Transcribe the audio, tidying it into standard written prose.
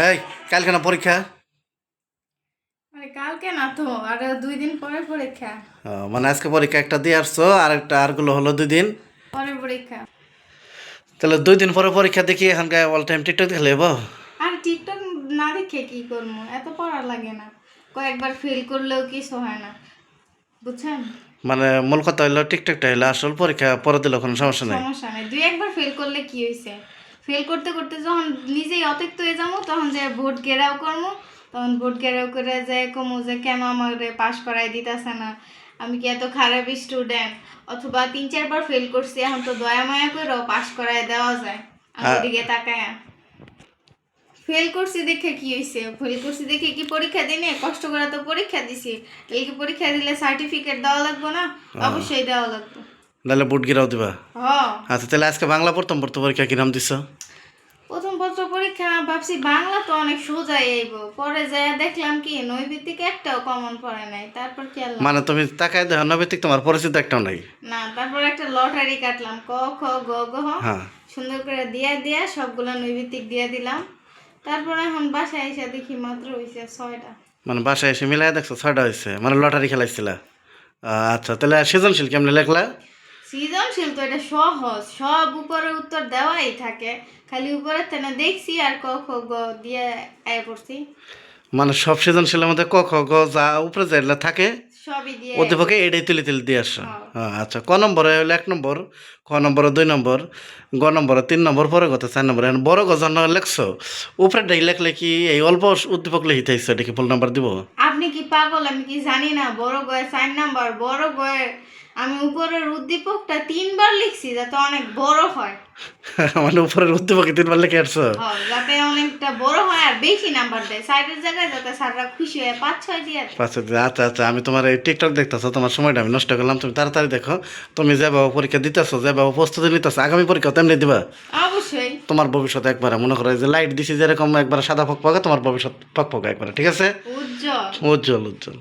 এই কালকে না পরীক্ষা? মানে কালকে না তো, আর 2 দিন পরে পরীক্ষা। মানে আজকে পরীক্ষা একটা দিয়ে আসছো, আর একটা আরগুলো হলো 2 দিন। পরে পরীক্ষা। তাহলে 2 দিন পরে পরীক্ষা দেখি এখানকার অল টাইম টিকটক দেখলে হবো? আর টিকটক না দেখে কি করবো, এত পড়া লাগে না। কয়েকবার ফেল করলেও কিছু হয় না, বুঝছেন? মানে মূল কথা হইলো টিকটকটা হইলো আসল, পরীক্ষা পরে দিলে কোনো সমস্যা নাই। সমস্যা নেই, 2-1বার ফেল করলে কি হয়েছে? ফেল করতে করতে যখন নিজেই অতিরিক্ত হয়ে যাবো, তখন যে ভোট ঘেরাও করবো, তখন ভোট ঘেরাও করে যায় কমু যে কেন আমার পাশ করাই দিতেছে না, আমি কি এত খারাপ স্টুডেন্ট, অথবা 3-4বার ফেল করছি, এখন তো দয়া মায়া করেও পাশ করাই দেওয়া যায় আমার আ- দিকে তাকায়। ফেল করছি দেখে কি হয়েছে? ফেল করছি দেখে কি পরীক্ষা দিই নি? কষ্ট করে তো পরীক্ষা দিছি, এই কি পরীক্ষা দিলে সার্টিফিকেট দেওয়া লাগবে না? অবশ্যই দেওয়া লাগবে। নাহলে বুট গিরাও দিবা? হ। আচ্ছা, তাহলে আজকে বাংলা প্রথম পড়তে পরীক্ষা কিরাম দিছ? প্রথম পত্র পরীক্ষা ভাবছি বাংলা তো অনেক সোজাই আইব, পরে যায় দেখলাম কি নৈবিত্তিক একটাও কমন পড়ে নাই, তারপর কি আল্লাহ। মানে তুমি তাকায় দেখো নৈতিক তোমার পরিচিত একটাও নাই? না, তারপর একটা লটারি কাটলাম, ক খ গ ঘ হ, হ্যাঁ, সুন্দর করে দিয়া দিয়া সবগুলা নৈবিত্তিক দিয়ে দিলাম। তারপর এখন বাসায় এসে দেখি মাত্র হয়েছে 6টা। মানে বাসায় এসে মিলাই দেখছো 6টা হয়েছে, মানে লটারি খেলাইছিলা? আচ্ছা, তাহলে সৃজনশীল কেমনে লেখলা? সৃজনশীল তো এটা সহজ, সব উপরে উত্তর দেওয়াই থাকে, খালি উপরে তেনে দেখছি আর ক খ গ দিয়ে আয় পড়ছি। মানে সব সৃজনশীলের মধ্যে ক খ গ যা উপরে যেগুলা থাকে সবই দিয়ে আয় অধ্যাপকে পড়ছি। এটাই তুলে তুলে দিয়ে আসো? হ্যাঁ। আচ্ছা, ক নম্বরে হলো 1 নম্বর, খ নম্বরে 2 নম্বর, গ নম্বরে 3 নম্বর, পরে কথা 4 নম্বর। এখন বড় গজন লেখছো, উপরে ডাই লেখলে কি এই অল্প উদ্দীপক লিখিতেছো, এটা কি ফুল নাম্বার দিব? আপনি কি পাগল? আমি কি জানি না বড় গয়ে 4 নাম্বার, বড় গয়ে আমি উপরের উদ্দীপকটা 3বার লিখছি যাতে অনেক বড় হয়। মানে উপরের উদ্দীপকে 3বার লিখে আসছো? যাতে অনেকটা বড় হয় আর বেশি নাম্বার দেয় সাইডের জায়গায়, যাতে স্যাররা খুশি হয়, 5-6 দিয়ে দেয়। আচ্ছা আচ্ছা আচ্ছা, আমি তোমার এই টিকটক দেখতেছো, তোমার সময়টা আমি নষ্ট করলাম। তুমি তাড়াতাড়ি দেখো, তুমি যে বাবু পরীক্ষা দিতেছো, যে বাবু প্রস্তুতি নিতেছো, আগামী পরীক্ষা তেমনি দিবা। অবশ্যই। তোমার ভবিষ্যৎ একবারে মনে করো এই যে লাইট দিছি যেরকম একবার সাদা ফকফকে, তোমার ভবিষ্যৎ ফকফকে একবারে, ঠিক আছে? উজ্জ্বল। উজ্জ্বল উজ্জ্বল।